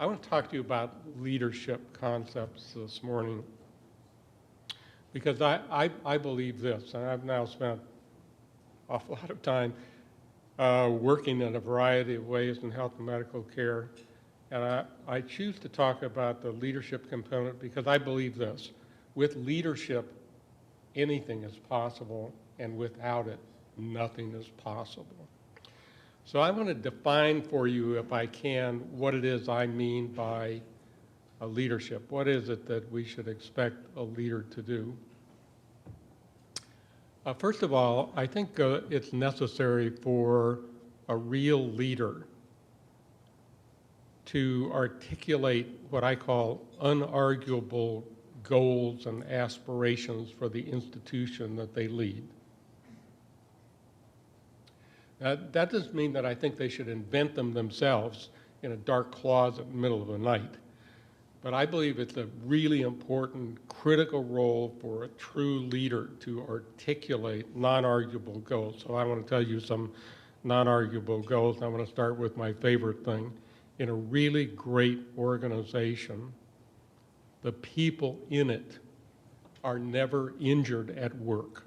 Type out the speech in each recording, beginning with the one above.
I want to talk to you about leadership concepts this morning because I believe this, and I've now spent an awful lot of time working in a variety of ways in health and medical care. And I choose to talk about the leadership component because I believe this. With leadership, anything is possible, and without it, nothing is possible. So I want to define for you, if I can, what it is I mean by a leadership. What is it that we should expect a leader to do? First of all, I think it's necessary for a real leader to articulate what I call unarguable goals and aspirations for the institution that they lead. That doesn't mean that I think they should invent them themselves in a dark closet in the middle of the night. But I believe it's a really important, critical role for a true leader to articulate non-arguable goals. So I want to tell you some non-arguable goals. I want to start with my favorite thing. In a really great organization, the people in it are never injured at work.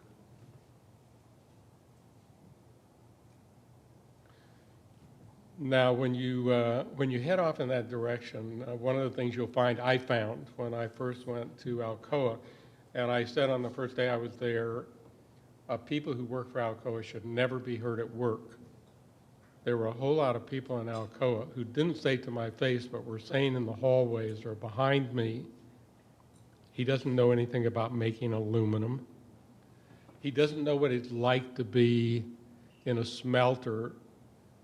Now, when you head off in that direction, one of the things you'll find I found when I first went to Alcoa, and I said on the first day I was there, people who work for Alcoa should never be hurt at work. There were a whole lot of people in Alcoa who didn't say to my face, but were saying in the hallways or behind me, he doesn't know anything about making aluminum. He doesn't know what it's like to be in a smelter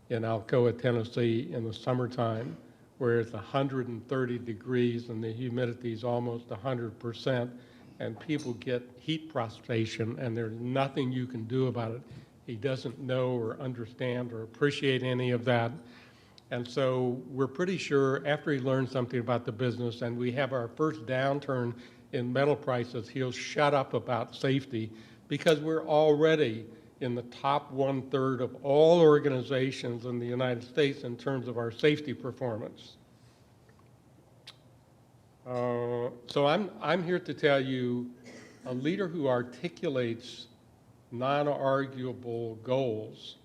in Alcoa, Tennessee in the summertime, where it's 130 degrees and the humidity is almost 100%, and people get heat prostration and there's nothing you can do about it. He doesn't know or understand or appreciate any of that. And so we're pretty sure after he learns something about the business and we have our first downturn in metal prices, he'll shut up about safety because we're already in the top 1/3 of all organizations in the United States in terms of our safety performance. So I'm here to tell you a leader who articulates non-arguable goals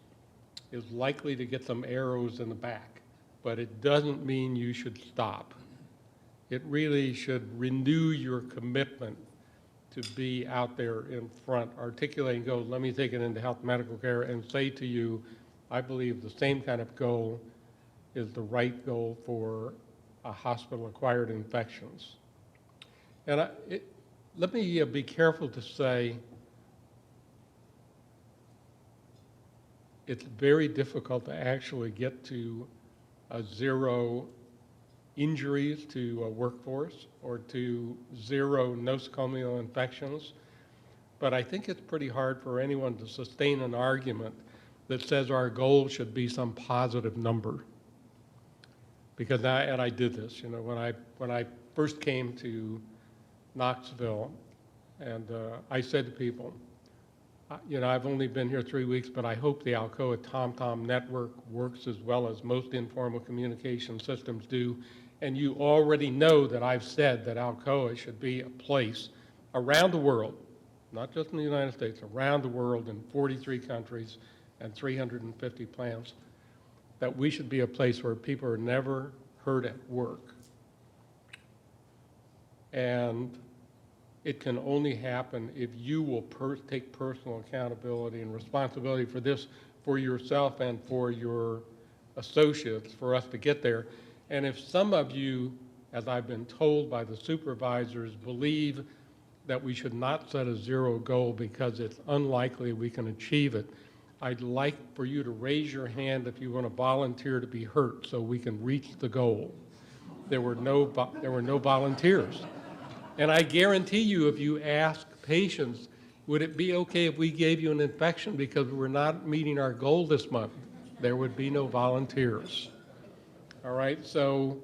is likely to get some arrows in the back, but it doesn't mean you should stop. It really should renew your commitment to be out there in front, articulating goals. Let me take it into health and medical care and say to you, I believe the same kind of goal is the right goal for hospital-acquired infections. And let me be careful to say it's very difficult to actually get to zero injuries to a workforce or to zero nosocomial infections. But I think it's pretty hard for anyone to sustain an argument that says our goal should be some positive number. Because I did this, you know, when I first came to Knoxville, and I said to people, you know, I've only been here 3 weeks, but I hope the Alcoa TomTom network works as well as most informal communication systems do. And you already know that I've said that Alcoa should be a place around the world, not just in the United States, around the world in 43 countries and 350 plants, that we should be a place where people are never hurt at work. And it can only happen if you will take personal accountability and responsibility for this, for yourself and for your associates, for us to get there. And if some of you, as I've been told by the supervisors, believe that we should not set a zero goal because it's unlikely we can achieve it, I'd like for you to raise your hand if you want to volunteer to be hurt so we can reach the goal. There were no volunteers. And I guarantee you, if you ask patients, would it be okay if we gave you an infection because we're not meeting our goal this month? There would be no volunteers. All right, so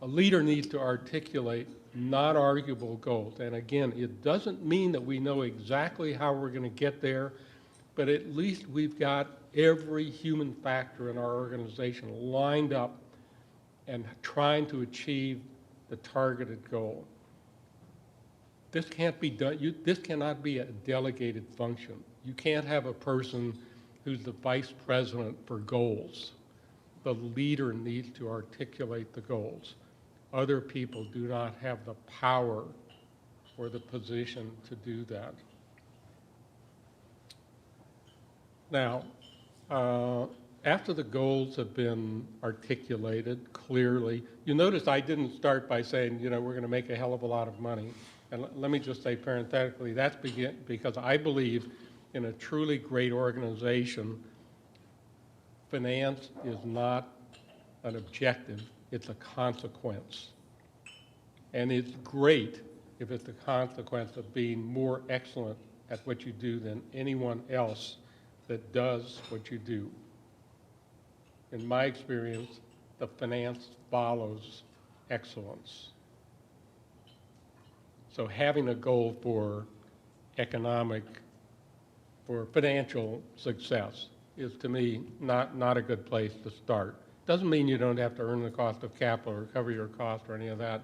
a leader needs to articulate non-arguable goals. And again, it doesn't mean that we know exactly how we're going to get there, but at least we've got every human factor in our organization lined up and trying to achieve the targeted goal. This can't be done, this cannot be a delegated function. You can't have a person who's the vice president for goals. The leader needs to articulate the goals. Other people do not have the power or the position to do that. Now, after the goals have been articulated clearly, you notice I didn't start by saying, we're going to make a hell of a lot of money. And let me just say parenthetically, that's because I believe in a truly great organization, finance is not an objective, it's a consequence. And it's great if it's the consequence of being more excellent at what you do than anyone else that does what you do. In my experience, the finance follows excellence. So having a goal for financial success is, to me, not a good place to start. Doesn't mean you don't have to earn the cost of capital or cover your cost or any of that,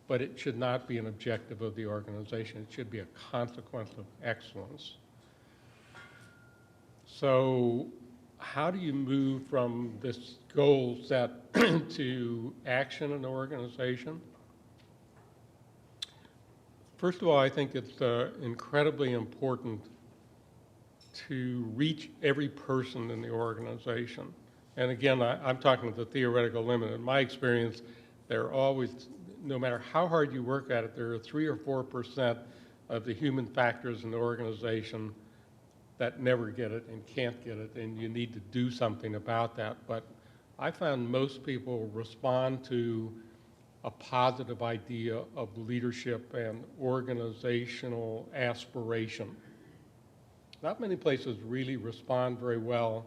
but it should not be an objective of the organization. It should be a consequence of excellence. So how do you move from this goal set to action in the organization? First of all, I think it's incredibly important to reach every person in the organization. And again, I'm talking with the theoretical limit. In my experience, there are always, no matter how hard you work at it, there are 3 or 4% of the human factors in the organization that never get it and can't get it, and you need to do something about that. But I found most people respond to a positive idea of leadership and organizational aspiration. Not many places really respond very well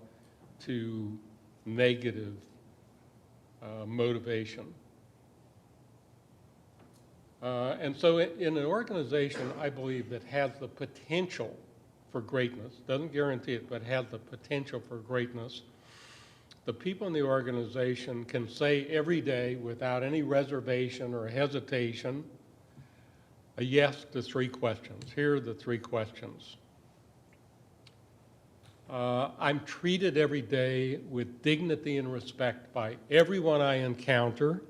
to negative motivation. And so in an organization, I believe, that has the potential for greatness, doesn't guarantee it, but has the potential for greatness, the people in the organization can say every day without any reservation or hesitation a yes to 3 questions. Here are the 3 questions. I'm treated every day with dignity and respect by everyone I encounter,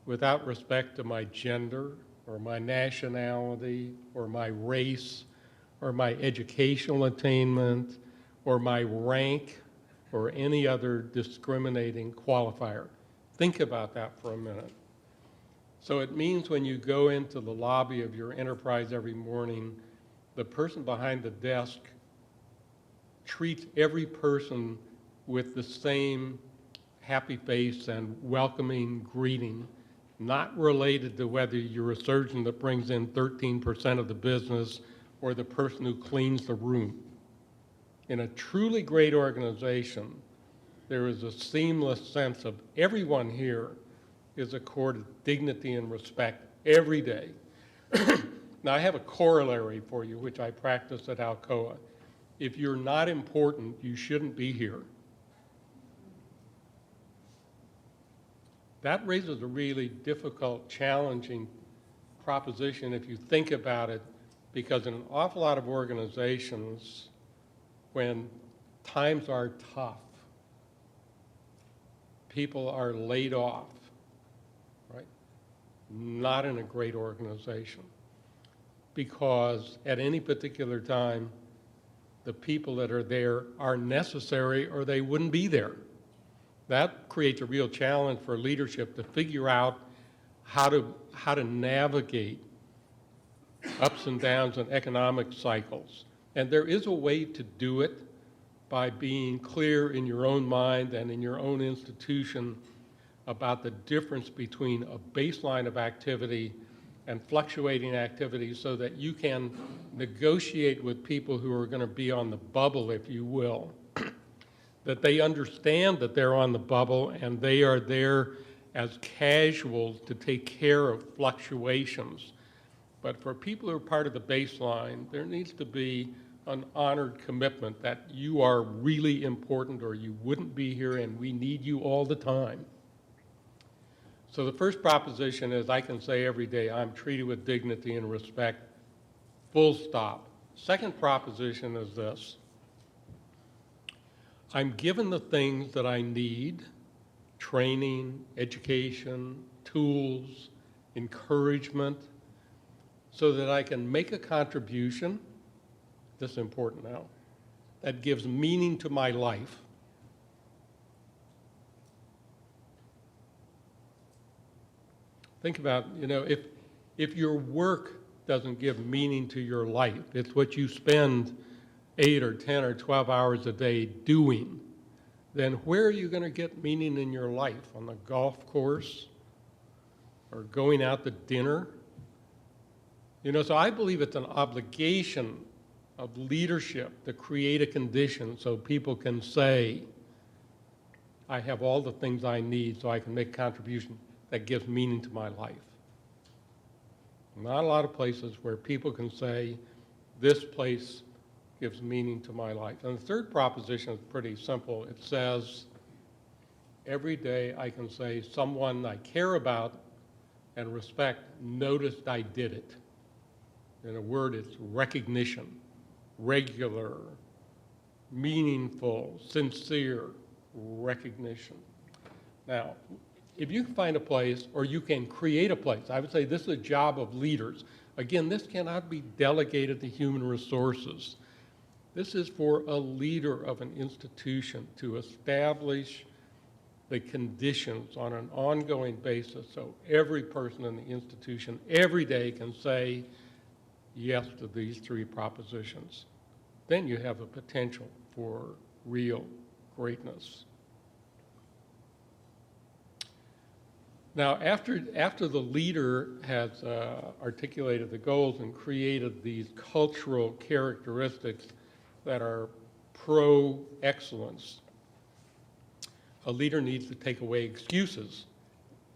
without respect to my gender or my nationality or my race or my educational attainment or my rank or any other discriminating qualifier. Think about that for a minute. So it means when you go into the lobby of your enterprise every morning, the person behind the desk treats every person with the same happy face and welcoming greeting, not related to whether you're a surgeon that brings in 13% of the business or the person who cleans the room. In a truly great organization, there is a seamless sense of everyone here is accorded dignity and respect every day. Now, I have a corollary for you, which I practice at Alcoa. If you're not important, you shouldn't be here. That raises a really difficult, challenging proposition if you think about it, because in an awful lot of organizations, when times are tough, people are laid off, right? Not in a great organization, because at any particular time, the people that are there are necessary or they wouldn't be there. That creates a real challenge for leadership to figure out how to navigate ups and downs in economic cycles. And there is a way to do it by being clear in your own mind and in your own institution about the difference between a baseline of activity and fluctuating activity, so that you can negotiate with people who are going to be on the bubble, if you will, that they understand that they're on the bubble and they are there as casuals to take care of fluctuations. But for people who are part of the baseline, there needs to be an honored commitment that you are really important or you wouldn't be here and we need you all the time. So the first proposition is I can say every day I'm treated with dignity and respect, full stop. Second proposition is this: I'm given the things that I need, training, education, tools, encouragement, so that I can make a contribution, this is important now, that gives meaning to my life. Think about, if your work doesn't give meaning to your life, it's what you spend 8 or 10 or 12 hours a day doing, then where are you going to get meaning in your life? On the golf course or going out to dinner? So I believe it's an obligation of leadership to create a condition so people can say, I have all the things I need so I can make a contribution that gives meaning to my life. Not a lot of places where people can say, this place gives meaning to my life. And the third proposition is pretty simple. It says, every day I can say someone I care about and respect noticed I did it. In a word, it's recognition, regular, meaningful, sincere recognition. Now, if you can find a place or you can create a place, I would say this is a job of leaders. Again, this cannot be delegated to human resources. This is for a leader of an institution to establish the conditions on an ongoing basis so every person in the institution every day can say yes to these three propositions. Then you have a potential for real greatness. Now, after the leader has articulated the goals and created these cultural characteristics that are pro-excellence, a leader needs to take away excuses.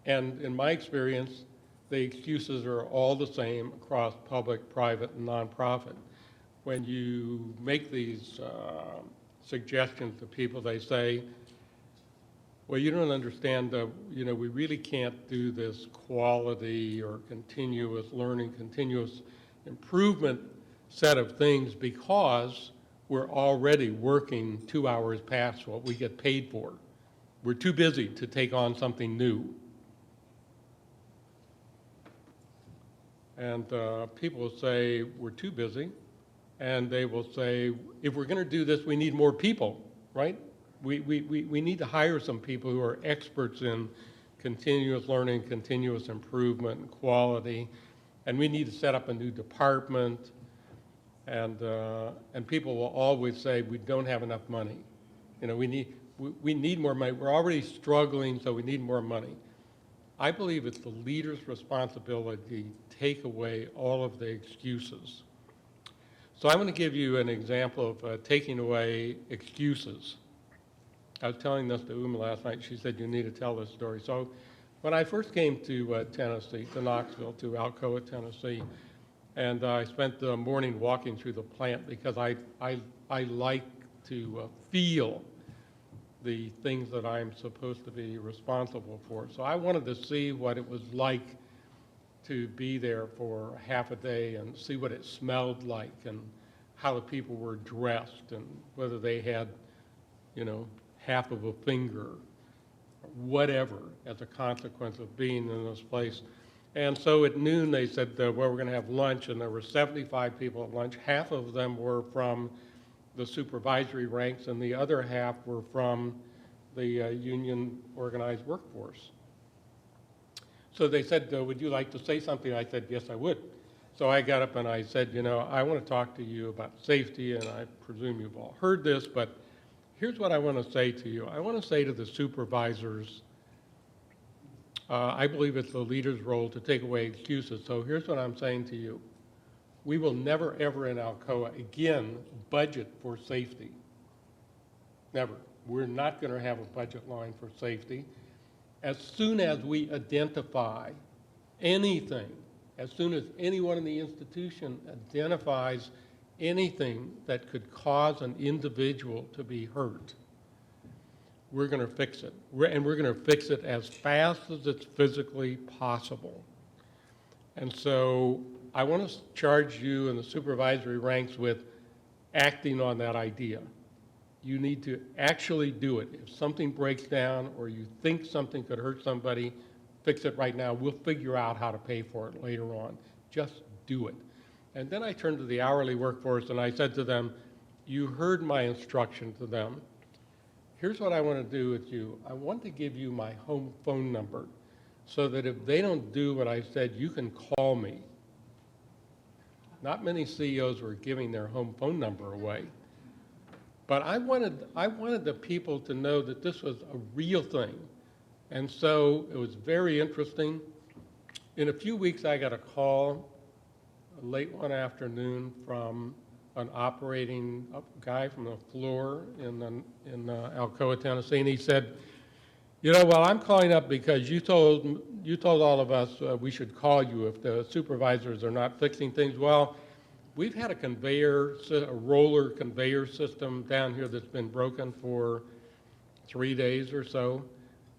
And in my experience, the excuses are all the same across public, private, and nonprofit. When you make these suggestions to people, they say, well, you don't understand, we really can't do this quality or continuous learning, continuous improvement set of things because we're already working 2 hours past what we get paid for. We're too busy to take on something new. And people will say, we're too busy. And they will say, if we're going to do this, we need more people, right? We need to hire some people who are experts in continuous learning, continuous improvement, and quality. And we need to set up a new department. And people will always say, we don't have enough money. We need more money. We're already struggling, so we need more money. I believe it's the leader's responsibility to take away all of the excuses. So I'm going to give you an example of taking away excuses. I was telling this to Uma last night. She said, you need to tell this story. So when I first came to Tennessee, to Knoxville, to Alcoa, Tennessee, and I spent the morning walking through the plant because I like to feel the things that I'm supposed to be responsible for. So I wanted to see what it was like to be there for half a day and see what it smelled like and how the people were dressed and whether they had, half of a finger, or whatever, as a consequence of being in this place. And so at noon they said, well, we're going to have lunch, and there were 75 people at lunch. Half of them were from the supervisory ranks, and the other half were from the union organized workforce. So they said, would you like to say something? I said, yes, I would. So I got up and I said, I want to talk to you about safety, and I presume you've all heard this, but here's what I want to say to you. I want to say to the supervisors, I believe it's the leader's role to take away excuses. So here's what I'm saying to you. We will never, ever in Alcoa again budget for safety. Never. We're not going to have a budget line for safety. As soon as we identify anything, as soon as anyone in the institution identifies anything that could cause an individual to be hurt, we're going to fix it. And we're going to fix it as fast as it's physically possible. And so I want to charge you in the supervisory ranks with acting on that idea. You need to actually do it. If something breaks down or you think something could hurt somebody, fix it right now. We'll figure out how to pay for it later on. Just do it. And then I turned to the hourly workforce and I said to them, you heard my instruction to them. Here's what I want to do with you. I want to give you my home phone number so that if they don't do what I said, you can call me. Not many CEOs were giving their home phone number away. But I wanted the people to know that this was a real thing. And so it was very interesting. In a few weeks, I got a call late one afternoon from an operating guy from the floor in Alcoa, Tennessee, and he said, you know, well, I'm calling up because you told all of us we should call you if the supervisors are not fixing things. Well, we've had a roller conveyor system down here that's been broken for 3 days or so,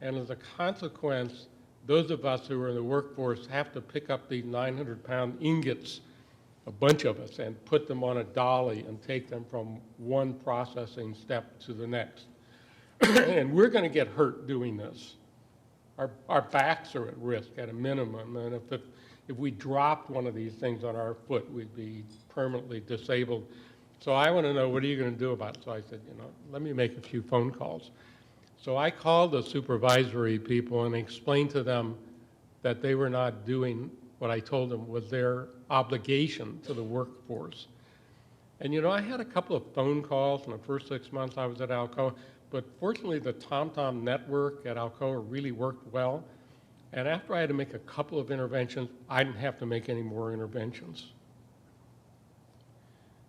and as a consequence, those of us who are in the workforce have to pick up these 900-pound ingots, a bunch of us, and put them on a dolly and take them from one processing step to the next. And we're going to get hurt doing this. Our backs are at risk at a minimum, and if we dropped one of these things on our foot, we'd be permanently disabled. So I want to know, what are you going to do about it? So I said, you know, let me make a few phone calls. So I called the supervisory people and explained to them that they were not doing what I told them was their obligation to the workforce. And you know, I had a couple of phone calls in the first 6 months I was at Alcoa, but fortunately the TomTom network at Alcoa really worked well. And after I had to make a couple of interventions, I didn't have to make any more interventions.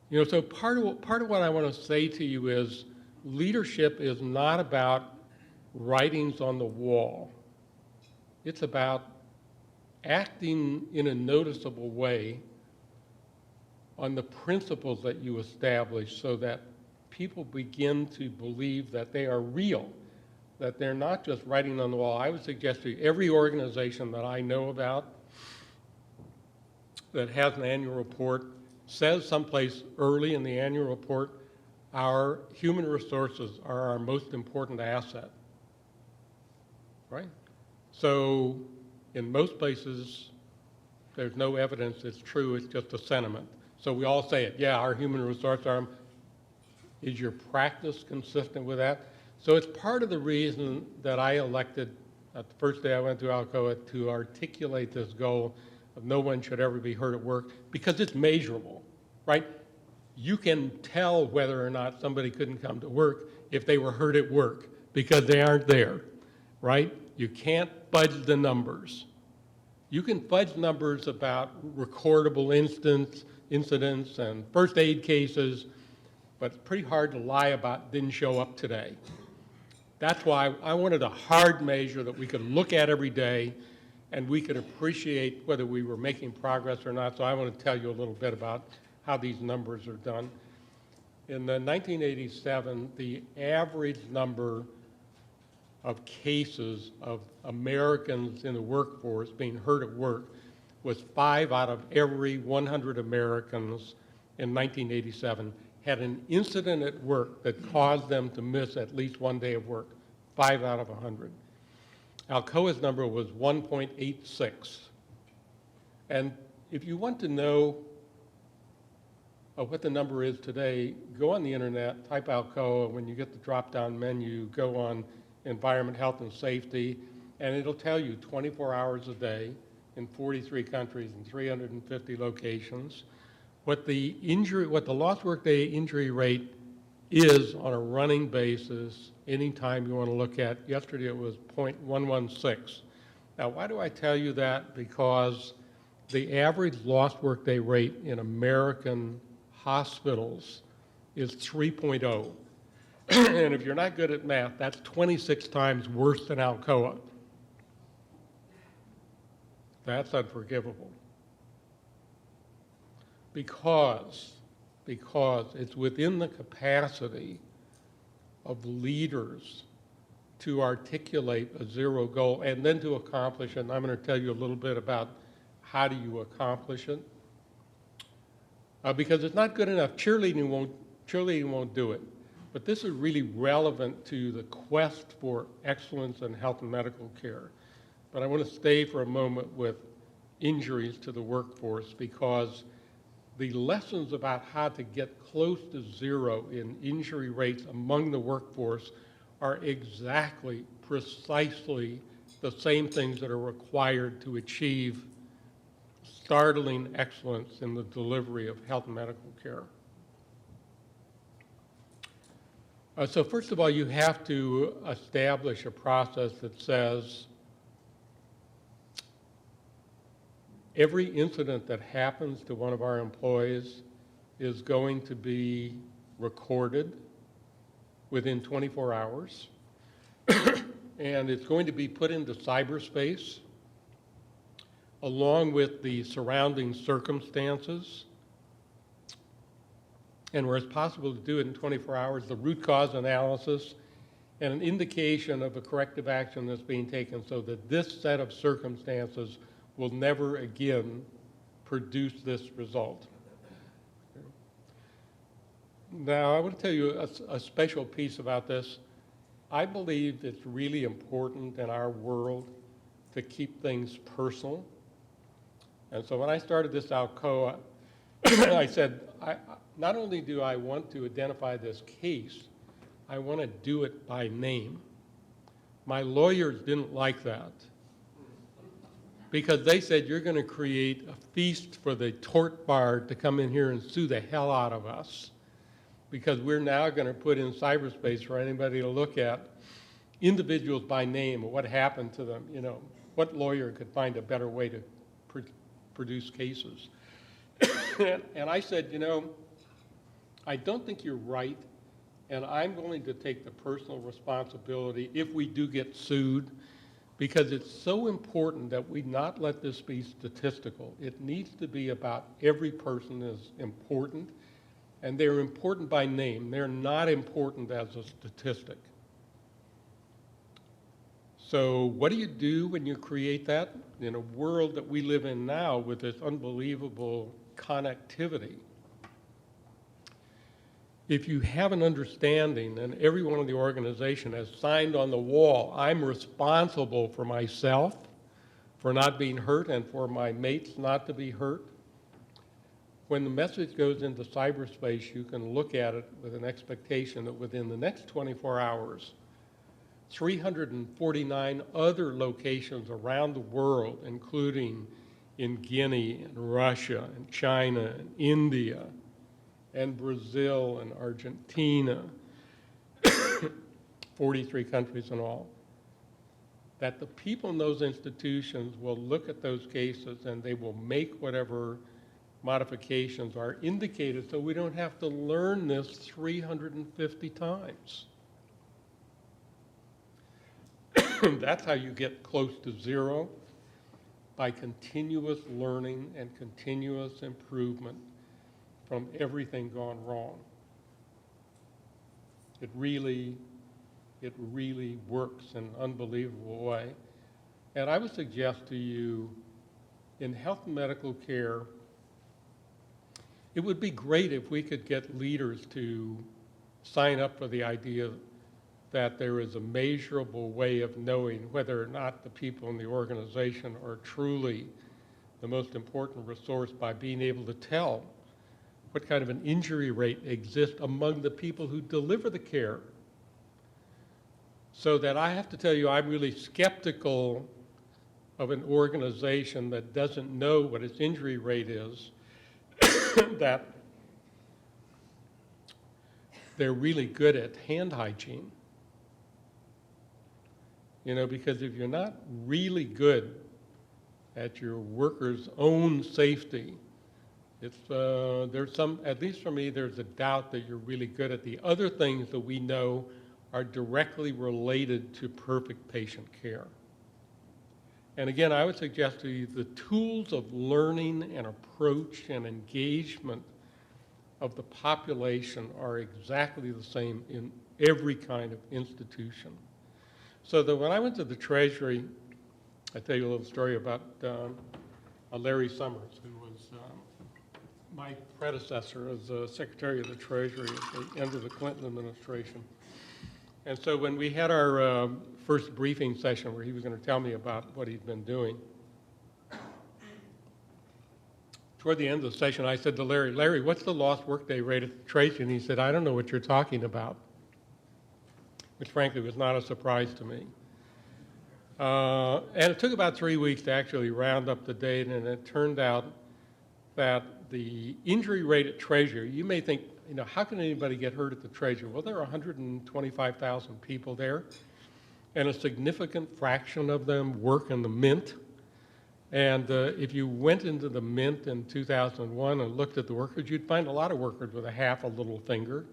You know, so part of what I want to say to you is leadership is not about writings on the wall. It's about acting in a noticeable way on the principles that you establish so that people begin to believe that they are real, that they're not just writing on the wall. I would suggest to you, every organization that I know about that has an annual report says someplace early in the annual report, our human resources are our most important asset, right? So in most places, there's no evidence it's true, it's just a sentiment. So we all say it, yeah, our human resource arm. Is your practice consistent with that? So it's part of the reason that I elected, at the first day I went to Alcoa, to articulate this goal of no one should ever be hurt at work, because it's measurable, right? You can tell whether or not somebody couldn't come to work if they were hurt at work, because they aren't there, right? You can't fudge the numbers. You can fudge numbers about recordable incidents and first aid cases, but it's pretty hard to lie about didn't show up today. That's why I wanted a hard measure that we could look at every day and we could appreciate whether we were making progress or not. So I want to tell you a little bit about how these numbers are done. In 1987, the average number of cases of Americans in the workforce being hurt at work was 5 out of every 100 Americans in 1987 had an incident at work that caused them to miss at least one day of work, 5 out of 100. Alcoa's number was 1.86. And if you want to know what the number is today, go on the internet, type Alcoa. When you get the drop-down menu, go on environment, health, and safety, and it'll tell you 24 hours a day in 43 countries and 350 locations. What the lost workday injury rate is on a running basis anytime you want to look at. Yesterday it was 0.116. Now, why do I tell you that? Because the average lost workday rate in American hospitals is 3.0. And if you're not good at math, that's 26 times worse than Alcoa. That's unforgivable. Because because it's within the capacity of leaders to articulate a zero goal and then to accomplish it. And I'm going to tell you a little bit about how do you accomplish it. Because it's not good enough. Cheerleading won't do it. But this is really relevant to the quest for excellence in health and medical care. But I want to stay for a moment with injuries to the workforce, because the lessons about how to get close to zero in injury rates among the workforce are exactly, precisely the same things that are required to achieve startling excellence in the delivery of health and medical care. So first of all, you have to establish a process that says every incident that happens to one of our employees is going to be recorded within 24 hours, and it's going to be put into cyberspace along with the surrounding circumstances. And where it's possible to do it in 24 hours, the root cause analysis and an indication of a corrective action that's being taken so that this set of circumstances will never again produce this result. Now, I want to tell you a special piece about this. I believe it's really important in our world to keep things personal. And so when I started this Alcoa, I said, not only do I want to identify this case, I want to do it by name. My lawyers didn't like that, because they said, you're going to create a feast for the tort bar to come in here and sue the hell out of us, because we're now going to put in cyberspace for anybody to look at individuals by name, what happened to them, you know, what lawyer could find a better way to produce cases. And I said, you know, I don't think you're right, and I'm going to take the personal responsibility if we do get sued, because it's so important that we not let this be statistical. It needs to be about every person is important, and they're important by name. They're not important as a statistic. So what do you do when you create that? In a world that we live in now with this unbelievable connectivity, if you have an understanding, and everyone in the organization has signed on the wall, I'm responsible for myself, for not being hurt, and for my mates not to be hurt. When the message goes into cyberspace, you can look at it with an expectation that within the next 24 hours, 349 other locations around the world, including in Guinea and Russia and China and India and Brazil and Argentina, 43 countries in all, that the people in those institutions will look at those cases and they will make whatever modifications are indicated, so we don't have to learn this 350 times. That's how you get close to zero, by continuous learning and continuous improvement from everything gone wrong. It really works in an unbelievable way. And I would suggest to you, in health and medical care, it would be great if we could get leaders to sign up for the idea that there is a measurable way of knowing whether or not the people in the organization are truly the most important resource, by being able to tell what kind of an injury rate exists among the people who deliver the care. So that I have to tell you, I'm really skeptical of an organization that doesn't know what its injury rate is, that they're really good at hand hygiene. You know, because if you're not really good at your workers' own safety, it's, there's some, at least for me, there's a doubt that you're really good at the other things that we know are directly related to perfect patient care. And again, I would suggest to you the tools of learning and approach and engagement of the population are exactly the same in every kind of institution. So that when I went to the Treasury, I tell you a little story about Larry Summers, who was my predecessor as Secretary of the Treasury at the end of the Clinton administration. And so when we had our first briefing session where he was going to tell me about what he'd been doing, toward the end of the session, I said to Larry, what's the lost workday rate at the Treasury? And he said, I don't know what you're talking about, which frankly was not a surprise to me. And it took about 3 weeks to actually round up the data, and it turned out that the injury rate at Treasury, you may think, how can anybody get hurt at the Treasury? Well, there are 125,000 people there, and a significant fraction of them work in the Mint. And if you went into the Mint in 2001 and looked at the workers, you'd find a lot of workers with half a little finger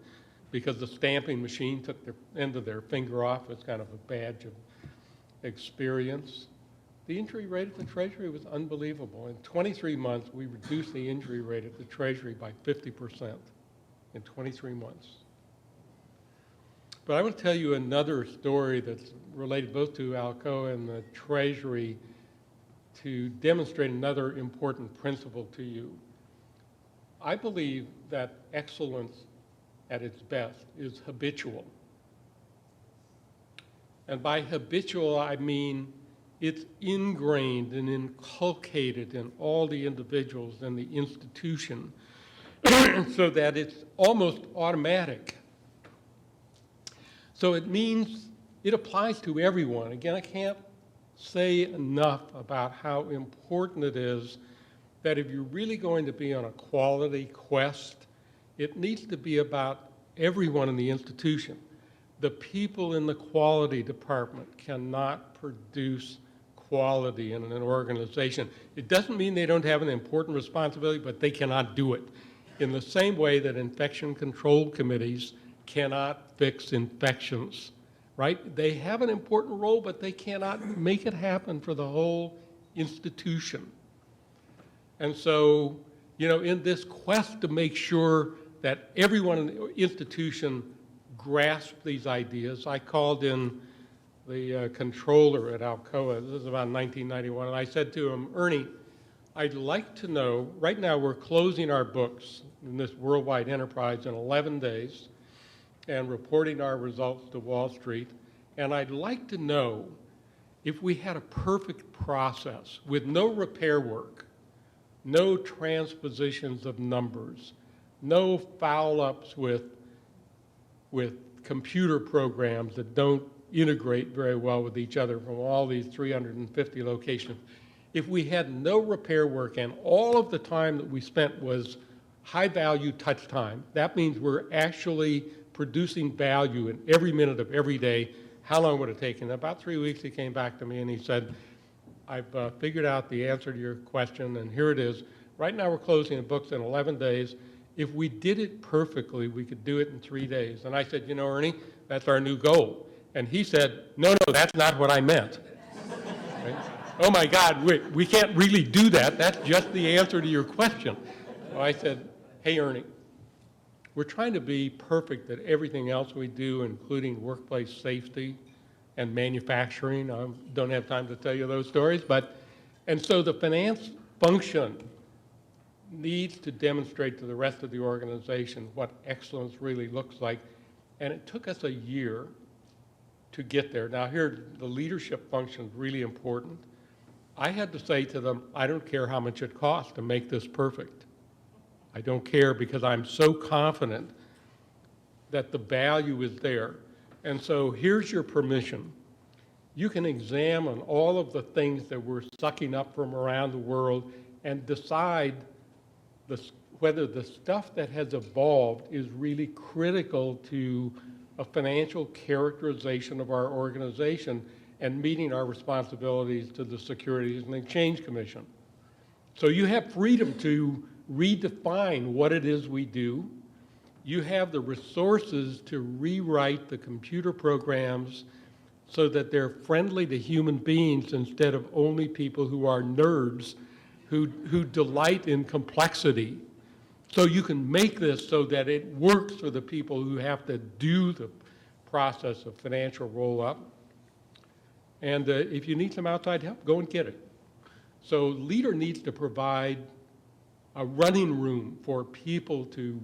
because the stamping machine took the end of their finger off. It's kind of a badge of experience. The injury rate at the Treasury was unbelievable. In 23 months, we reduced the injury rate at the Treasury by 50% in 23 months. But I want to tell you another story that's related both to Alcoa and the Treasury to demonstrate another important principle to you. I believe that excellence at its best is habitual. And by habitual, I mean it's ingrained and inculcated in all the individuals in the institution so that it's almost automatic. So it means it applies to everyone. Again, I can't say enough about how important it is that if you're really going to be on a quality quest, it needs to be about everyone in the institution. The people in the quality department cannot produce quality in an organization. It doesn't mean they don't have an important responsibility, but they cannot do it. In the same way that infection control committees cannot fix infections, right? They have an important role, but they cannot make it happen for the whole institution. And so, in this quest to make sure that everyone in the institution grasp these ideas, I called in the controller at Alcoa. This is about 1991, and I said to him, Ernie, I'd like to know, right now we're closing our books in this worldwide enterprise in 11 days and reporting our results to Wall Street, and I'd like to know if we had a perfect process with no repair work, no transpositions of numbers, no foul-ups with computer programs that don't integrate very well with each other from all these 350 locations. If we had no repair work and all of the time that we spent was high-value touch time, that means we're actually producing value in every minute of every day, how long would it take? In about 3 weeks, he came back to me and he said, I've figured out the answer to your question, and here it is. Right now, we're closing the books in 11 days. If we did it perfectly, we could do it in 3 days. And I said, Ernie, that's our new goal. And he said, no, that's not what I meant. Right? Oh my God, we can't really do that. That's just the answer to your question. So I said, hey, Ernie, we're trying to be perfect at everything else we do, including workplace safety and manufacturing. I don't have time to tell you those stories, and so the finance function needs to demonstrate to the rest of the organization what excellence really looks like. And it took us a year to get there. Now here, the leadership function is really important. I had to say to them, I don't care how much it costs to make this perfect. I don't care because I'm so confident that the value is there. And so here's your permission. You can examine all of the things that we're sucking up from around the world and decide whether the stuff that has evolved is really critical to a financial characterization of our organization and meeting our responsibilities to the Securities and Exchange Commission. So you have freedom to redefine what it is we do. You have the resources to rewrite the computer programs so that they're friendly to human beings instead of only people who are nerds who delight in complexity So you can make this so that it works for the people who have to do the process of financial roll-up. And if you need some outside help, go and get it. So leader needs to provide a running room for people to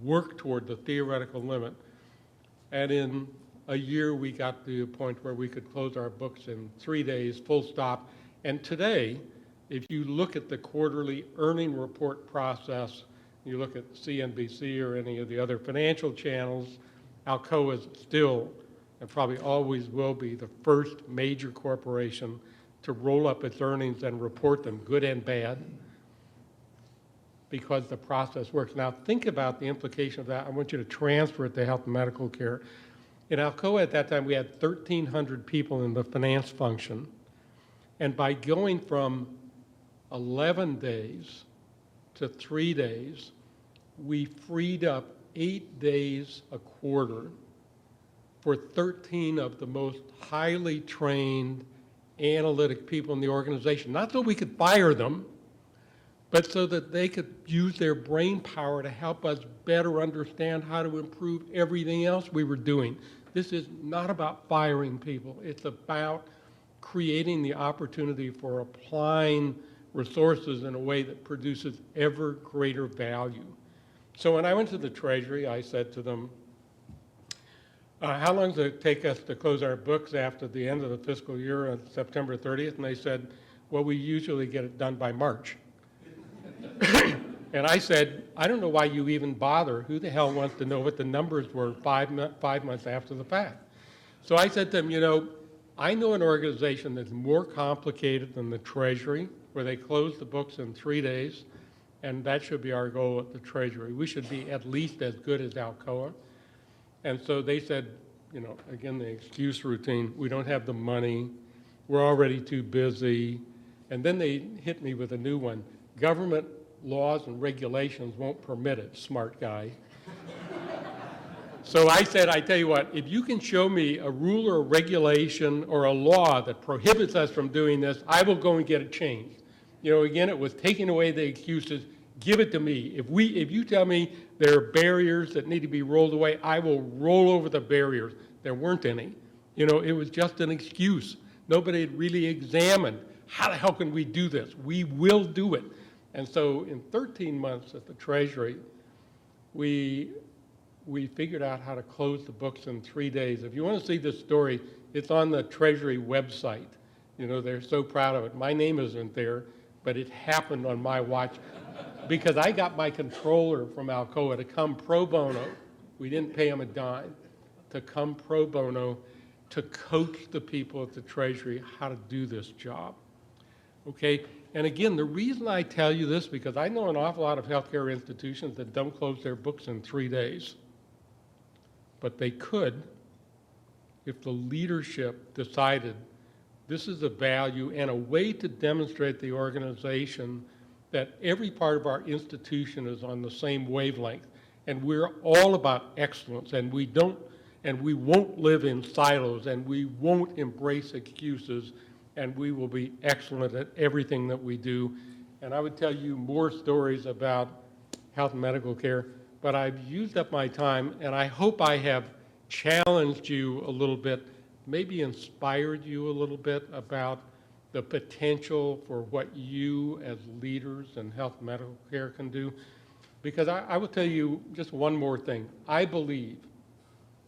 work toward the theoretical limit. And in a year, we got to a point where we could close our books in 3 days, full stop. And today, if you look at the quarterly earning report process, you look at CNBC or any of the other financial channels, Alcoa is still, and probably always will be, the first major corporation to roll up its earnings and report them, good and bad, because the process works. Now think about the implication of that. I want you to transfer it to health and medical care. In Alcoa at that time, we had 1,300 people in the finance function. And by going from 11 days to 3 days, we freed up 8 days a quarter for 13 of the most highly trained analytic people in the organization. Not so we could fire them, but so that they could use their brain power to help us better understand how to improve everything else we were doing. This is not about firing people. It's about creating the opportunity for applying resources in a way that produces ever greater value. So when I went to the Treasury, I said to them, how long does it take us to close our books after the end of the fiscal year on September 30th? And they said, well, we usually get it done by March. And I said, I don't know why you even bother. Who the hell wants to know what the numbers were 5 months after the fact? So I said to them, you know, I know an organization that's more complicated than the Treasury, where they close the books in 3 days, and that should be our goal at the Treasury. We should be at least as good as Alcoa. And so they said, you know, again, the excuse routine, we don't have the money, we're already too busy. And then they hit me with a new one. Government laws and regulations won't permit it, smart guy. So I said, I tell you what, if you can show me a rule or a regulation or a law that prohibits us from doing this, I will go and get it changed. You know, again, it was taking away the excuses. Give it to me. If you tell me there are barriers that need to be rolled away, I will roll over the barriers. There weren't any. You know, it was just an excuse. Nobody had really examined, how the hell can we do this? We will do it. And so in 13 months at the Treasury, we figured out how to close the books in 3 days. If you want to see this story, it's on the Treasury website. You know, they're so proud of it. My name isn't there, but it happened on my watch because I got my controller from Alcoa to come pro bono. We didn't pay him a dime, to come pro bono to coach the people at the Treasury how to do this job. Okay, and again, the reason I tell you this, because I know an awful lot of healthcare institutions that don't close their books in 3 days. But they could if the leadership decided this is a value and a way to demonstrate the organization that every part of our institution is on the same wavelength. And we're all about excellence, and we won't live in silos, and we won't embrace excuses, and we will be excellent at everything that we do. And I would tell you more stories about health and medical care, but I've used up my time, and I hope I have challenged you a little bit, maybe inspired you a little bit about the potential for what you as leaders in health and medical care can do. Because I will tell you just one more thing. I believe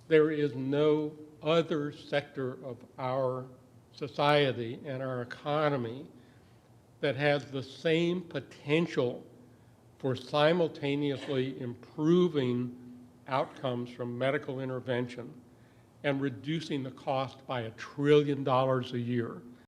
there is no other sector of our society and our economy that has the same potential for simultaneously improving outcomes from medical intervention and reducing the cost by $1 trillion a year.